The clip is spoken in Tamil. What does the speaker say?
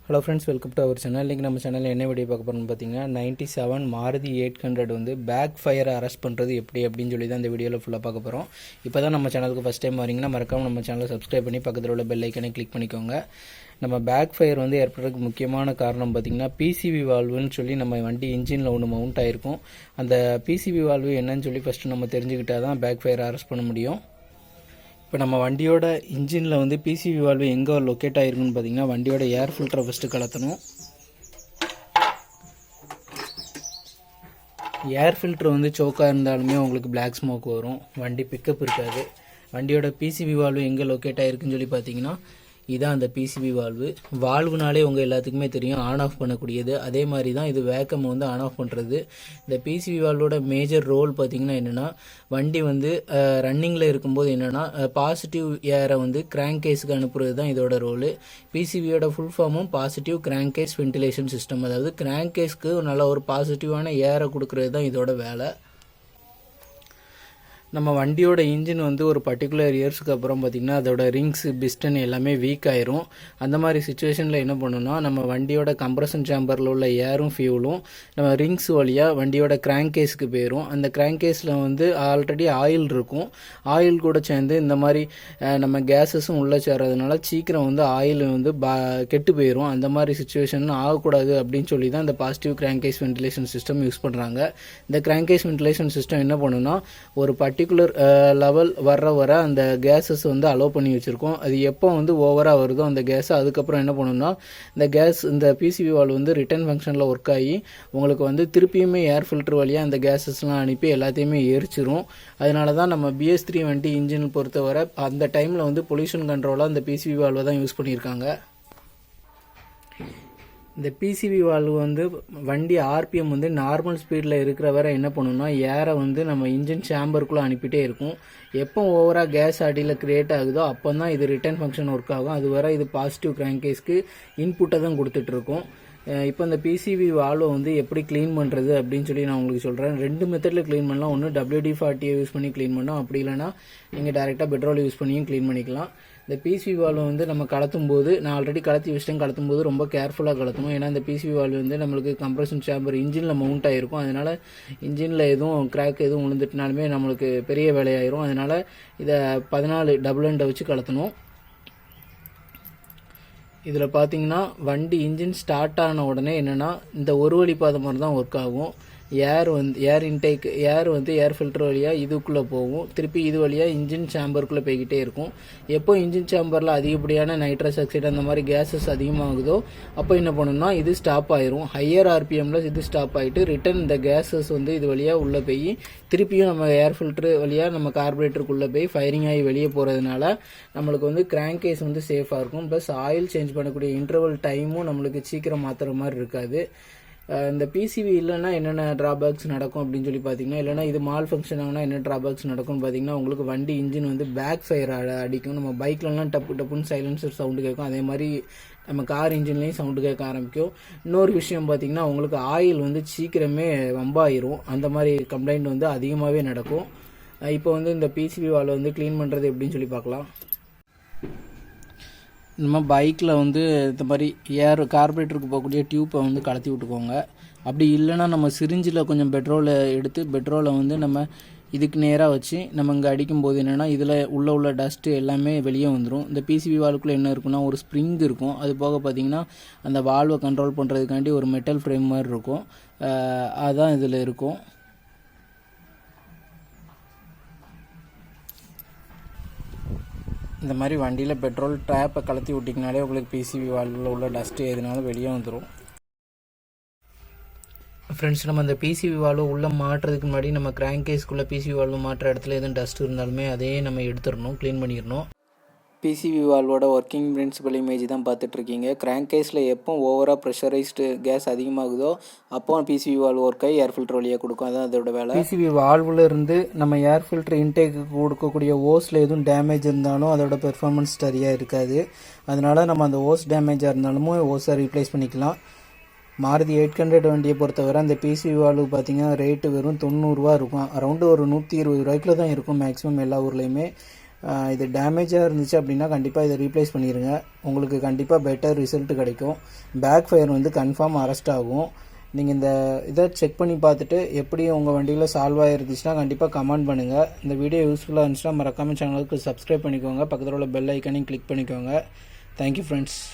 Hello friends, welcome to our channel. இன்றைக்கி நம்ம சேனலில் என்ன வீடியோ பார்க்க போகிறோம்னு பார்த்தீங்கன்னா 97 மாருதி 800 வந்து பேக் ஃபயரை அரெஸ்ட் பண்ணுறது எப்படி அப்படின்னு சொல்லி தான் இந்த வீடியோவில் ஃபுல்லாக பார்க்க போகிறோம். இப்போ தான் நம்ம சேனலுக்கு ஃபஸ்ட் டைம் வரீங்கன்னா மறக்காமல் நம்ம சேனலை சப்ஸ்கிரைப் பண்ணி பக்கத்தில் உள்ள பெல் ஐக்கனை கிளிக் பண்ணிக்கோங்க. நம்ம பேக் ஃபயர் வந்து ஏற்படுறதுக்கு முக்கியமான காரணம் பார்த்திங்கன்னா பிசிவி வால்வுன்னு சொல்லி நம்ம வண்டி இன்ஜினில் ஒன்று மவுண்ட் ஆகிருக்கும். அந்த பிசிவி வால்வு என்னன்னு சொல்லி ஃபஸ்ட்டு நம்ம தெரிஞ்சுக்கிட்டால் தான் பேக் ஃபயரை அரெஸ்ட் பண்ண முடியும். இப்போ நம்ம வண்டியோட இன்ஜினில் வந்து பிசிவி வால்வு எங்கே லொக்கேட் ஆகிருக்குன்னு பார்த்தீங்கன்னா வண்டியோட ஏர் ஃபில்டரை ஃபஸ்ட்டு கலத்தணும். ஏர் ஃபில்டர் வந்து சோக்காக இருந்தாலுமே உங்களுக்கு பிளாக் ஸ்மோக் வரும், வண்டி பிக்கப் இருக்காது. வண்டியோட பிசிவி வால்வு எங்கே லொக்கேட் ஆகிருக்குன்னு சொல்லி பார்த்தீங்கன்னா இதான் அந்த பிசிபி வால்வு. வால்வுனாலே உங்கள் எல்லாத்துக்குமே தெரியும், ஆன் ஆஃப் பண்ணக்கூடியது. அதே மாதிரி தான் இது வேக்கம் வந்து ஆன் ஆஃப் பண்ணுறது. இந்த பிசிபி வால்வோட மேஜர் ரோல் பார்த்திங்கன்னா என்னென்னா, வண்டி வந்து ரன்னிங்கில் இருக்கும்போது என்னென்னா பாசிட்டிவ் ஏரை வந்து கிராங்க்-கேஸுக்கு அனுப்புறது தான் இதோட ரோலு. பிசிபியோட ஃபுல் ஃபார்மும் பாசிட்டிவ் கிராங்க்-கேஸ் வென்டிலேஷன் சிஸ்டம். அதாவது கிராங்க்-கேஸ்க்கு நல்ல ஒரு பாசிட்டிவான ஏரை கொடுக்குறது தான் இதோட வேலை. நம்ம வண்டியோட இன்ஜின் வந்து ஒரு பர்டிகுலர் இயர்ஸுக்கு அப்புறம் பார்த்திங்கன்னா அதோட ரிங்ஸு பிஸ்டன் எல்லாமே வீக் ஆயிரும். அந்த மாதிரி சுச்சுவேஷனில் என்ன பண்ணணும்னா, நம்ம வண்டியோட கம்ப்ரஷன் சேம்பரில் உள்ள ஏரும் ஃபியூலும் நம்ம ரிங்ஸ் வழியாக வண்டியோட கிராங்க்-கேஸுக்கு போயிடும். அந்த கிராங்க்-கேஸில் வந்து ஆல்ரெடி ஆயில் இருக்கும். ஆயில் கூட சேர்ந்து இந்த மாதிரி நம்ம கேஸஸும் உள்ளே சேர்றதுனால சீக்கிரம் வந்து ஆயில் வந்து கெட்டு போயிடும். அந்த மாதிரி சுச்சுவேஷன் ஆகக்கூடாது அப்படின்னு சொல்லி தான் இந்த positive crankcase ventilation system use பண்ணுறாங்க. இந்த கிராங்க்-கேஸ் வென்டிலேஷன் சிஸ்டம் என்ன பண்ணுன்னா, ஒரு பர்டிகுலர் லெவல் வர அந்த கேஸஸ் வந்து அலோவ் பண்ணி வச்சுருக்கோம். அது எப்போ வந்து ஓவராக வருதோ அந்த கேஸை அதுக்கப்புறம் என்ன பண்ணணும்னா, இந்த பிசிபி வால்வு வந்து ரிட்டர்ன் ஃபங்க்ஷனில் ஒர்க் ஆகி உங்களுக்கு வந்து திருப்பியுமே ஏர் ஃபில்டர் வழியாக அந்த கேஸஸ்லாம் அனுப்பி எல்லாத்தையுமே எரிச்சிரும். அதனால தான் நம்ம BS3 வண்டி இன்ஜின் பொறுத்தவரை அந்த டைமில் வந்து பொல்யூஷன் கண்ட்ரோலாக அந்த பிசிபி வால்வை தான் யூஸ் பண்ணியிருக்காங்க. இந்த பிசிவி வால்வு வந்து வண்டி ஆர்பிஎம் வந்து நார்மல் ஸ்பீடில் இருக்கிற வரை என்ன பண்ணணும்னா, ஏரை வந்து நம்ம இன்ஜின் சேம்பருக்குள்ளே அனுப்பிட்டே இருக்கும். எப்போ ஓவராக கேஸ் அடியில் கிரியேட் ஆகுதோ அப்போ தான் இது ரிட்டர்ன் ஃபங்க்ஷன் ஒர்க் ஆகும். அது வரை இது பாசிட்டிவ் கிராங்க்-கேஸ்க்கு இன்புட்டை தான் கொடுத்துட்ருக்கோம். இப்போ இந்த பிசிவி வால்வை வந்து எப்படி க்ளீன் பண்ணுறது அப்படின்னு சொல்லி நான் உங்களுக்கு சொல்கிறேன். 2 மெத்தடில் க்ளீன் பண்ணலாம். ஒன்று WD-40 யூஸ் பண்ணி க்ளீன் பண்ணோம், அப்படி இல்லைனா நீங்கள் டேரெக்டாக பெட்ரோல் யூஸ் பண்ணியும் க்ளீன் பண்ணிக்கலாம். இந்த பிசிவி வால்வு வந்து நம்ம கலத்தும் போது, நான் ஆல்ரெடி கலத்தி வச்சுட்டேன், கலத்தும் போது ரொம்ப கேர்ஃபுல்லாக கலத்தணும். ஏன்னா இந்த பிசிவி வால்வு வந்து நம்மளுக்கு கம்ப்ரஷன் சேம்பர் இன்ஜினில் மவுண்ட் ஆகிருக்கும். அதனால் இன்ஜினில் எதுவும் கிராக் எதுவும் விழுந்துட்டுனாலுமே நம்மளுக்கு பெரிய வேலையாயிரும். அதனால் இதை 14 டபுள் எண்டை வச்சு கலத்தணும். இதில் பார்த்தீங்கன்னா வண்டி இன்ஜின் ஸ்டார்ட் ஆன உடனே என்னென்னா இந்த ஒரு வழி பாதை மாதிரி தான் ஒர்க் ஆகும். ஏர் ஃபில்டர் வழியாக இதுக்குள்ளே போகும், திருப்பி இது வழியாக இன்ஜின் சேம்பருக்குள்ளே போய்கிட்டே இருக்கும். எப்போ இன்ஜின் சேம்பரில் அதிகப்படியான நைட்ரஸ் ஆக்சைடு அந்த மாதிரி கேஸஸ் அதிகமாகுதோ அப்போ என்ன பண்ணணும்னா இது ஸ்டாப் ஆயிரும். ஹையர் ஆர்பிஎம்மில் இது ஸ்டாப் ஆகிட்டு ரிட்டன் இந்த கேஸஸ் வந்து இது வழியாக உள்ளே போய் திருப்பியும் நம்ம ஏர் ஃபில்டர் வழியாக நம்ம கார்பரேட்டருக்குள்ளே போய் ஃபயரிங் ஆகி வெளியே போகிறதுனால நம்மளுக்கு வந்து கிராங்க்-கேஸ் வந்து சேஃபாக இருக்கும். ப்ளஸ் ஆயில் சேஞ்ச் பண்ணக்கூடிய இன்டர்வல் டைமும் நம்மளுக்கு சீக்கிரம் மாற்றுற மாதிரி இருக்காது. இந்த பிசிவி இல்லைன்னா என்னென்ன ட்ராபேக்ஸ் நடக்கும் அப்படின்னு சொல்லி பார்த்தீங்கன்னா, இல்லைனா இது மால் ஃபங்க்ஷன் ஆகுனா என்ன ட்ராபேக்ஸ் நடக்கும்னு பார்த்தீங்கன்னா, உங்களுக்கு வண்டி இன்ஜின் வந்து பேக் ஃபயர் அடிக்கும். நம்ம பைக்லலாம் டப்புன்னு சைலன்சர் சவுண்டு கேட்கும். அதே மாதிரி நம்ம கார் இன்ஜின்லேயும் சவுண்டு கேட்க ஆரம்பிக்கும். இன்னொரு விஷயம் பார்த்தீங்கன்னா, உங்களுக்கு ஆயில் வந்து சீக்கிரமே வம்பாயிரும். அந்த மாதிரி கம்ப்ளைண்ட் வந்து அதிகமாகவே நடக்கும். இப்போ வந்து இந்த பிசிவி வால்வை வந்து க்ளீன் பண்ணுறது எப்படின்னு சொல்லி பார்க்கலாம். நம்ம பைக்கில் வந்து இந்த மாதிரி கார்பரேட்டருக்கு போகக்கூடிய டியூப்பை வந்து கலத்தி விட்டுக்கோங்க. அப்படி இல்லைன்னா நம்ம சிரிஞ்சில் கொஞ்சம் பெட்ரோலை வந்து நம்ம இதுக்கு நேராக வச்சு நம்ம இங்கே அடிக்கும்போது என்னென்னா இதில் உள்ள டஸ்ட்டு எல்லாமே வெளியே வந்துடும். இந்த பிசிபி வால்வுக்குள்ளே என்ன இருக்குன்னா ஒரு ஸ்ப்ரிங் இருக்கும். அது போக பார்த்திங்கன்னா அந்த வால்வை கண்ட்ரோல் பண்ணுறதுக்காண்டி ஒரு மெட்டல் ஃப்ரேம் மாதிரி இருக்கும். அதுதான் இதில் இருக்கும். இந்த மாதிரி வண்டியில் பெட்ரோல் டேப்பை கலத்தி விட்டிங்கனாலே உங்களுக்கு பிசிவி வால்வில் உள்ள டஸ்ட்டு எதுனாலும் வெளியே வந்துடும். ஃப்ரெண்ட்ஸ், நம்ம அந்த பிசிவி வால்வு உள்ளே மாட்டுறதுக்கு முன்னாடி நம்ம கிராங்க்-கேஸ்க்குள்ளே பிசிவி வால்வு மாட்டுற இடத்துல எதுவும் டஸ்ட் இருந்தாலுமே அதையே நம்ம எடுத்துடணும், க்ளீன் பண்ணிடணும். பிசிவி வால்வோட ஒர்க்கிங் பிரின்சிபல் இமேஜ் தான் பார்த்துட்ருக்கீங்க. கிராங்க்-கேஸில் எப்போ ஓவராக ப்ரெஷரைஸ்டு கேஸ் அதிகமாகுதோ அப்போ பிசிவி வால்வு ஒர்க் ஆகி ஏர் ஃபில்டர் வழியாக கொடுக்கும். அதான் அதோட வேலை. பிசிவி வால்வில் இருந்து நம்ம ஏர் ஃபில்டர் இன்டேக்கு கொடுக்கக்கூடிய ஓஸில் எதுவும் டேமேஜ் இருந்தாலும் அதோட பெர்ஃபார்மன்ஸ் சரியாக இருக்காது. அதனால் நம்ம அந்த ஓஸ் டேமேஜாக இருந்தாலும் ஓஸை ரீப்ளேஸ் பண்ணிக்கலாம். மாருதி 800 வண்டியை பொறுத்தவரை அந்த பிசிவி வால்வு பார்த்திங்கன்னா ரேட்டு வெறும் 90 ரூபா இருக்கும். அரௌண்டு ஒரு 120 ரூபாய்க்குள்ள தான் இருக்கும் மேக்ஸிமம் எல்லா ஊர்லேயுமே. இது டேமேஜாக இருந்துச்சு அப்படின்னா கண்டிப்பாக இதை ரீப்ளேஸ் பண்ணிடுங்க. உங்களுக்கு கண்டிப்பாக பெட்டர் ரிசல்ட் கிடைக்கும். பேக் ஃபயர் வந்து கன்ஃபார்ம் அரெஸ்ட் ஆகும். நீங்கள் இந்த இதை செக் பண்ணி பார்த்துட்டு எப்படி உங்கள் வண்டியில் சால்வ் ஆகிருந்துச்சுன்னா கண்டிப்பாக கமெண்ட் பண்ணுங்கள். இந்த வீடியோ யூஸ்ஃபுல்லாக இருந்துச்சுன்னா மறக்காமல் சேனலுக்கு சப்ஸ்கிரைப் பண்ணிக்கோங்க. பக்கத்தில் உள்ள பெல் ஐக்கானையும் கிளிக் பண்ணிக்கோங்க. Thank you friends.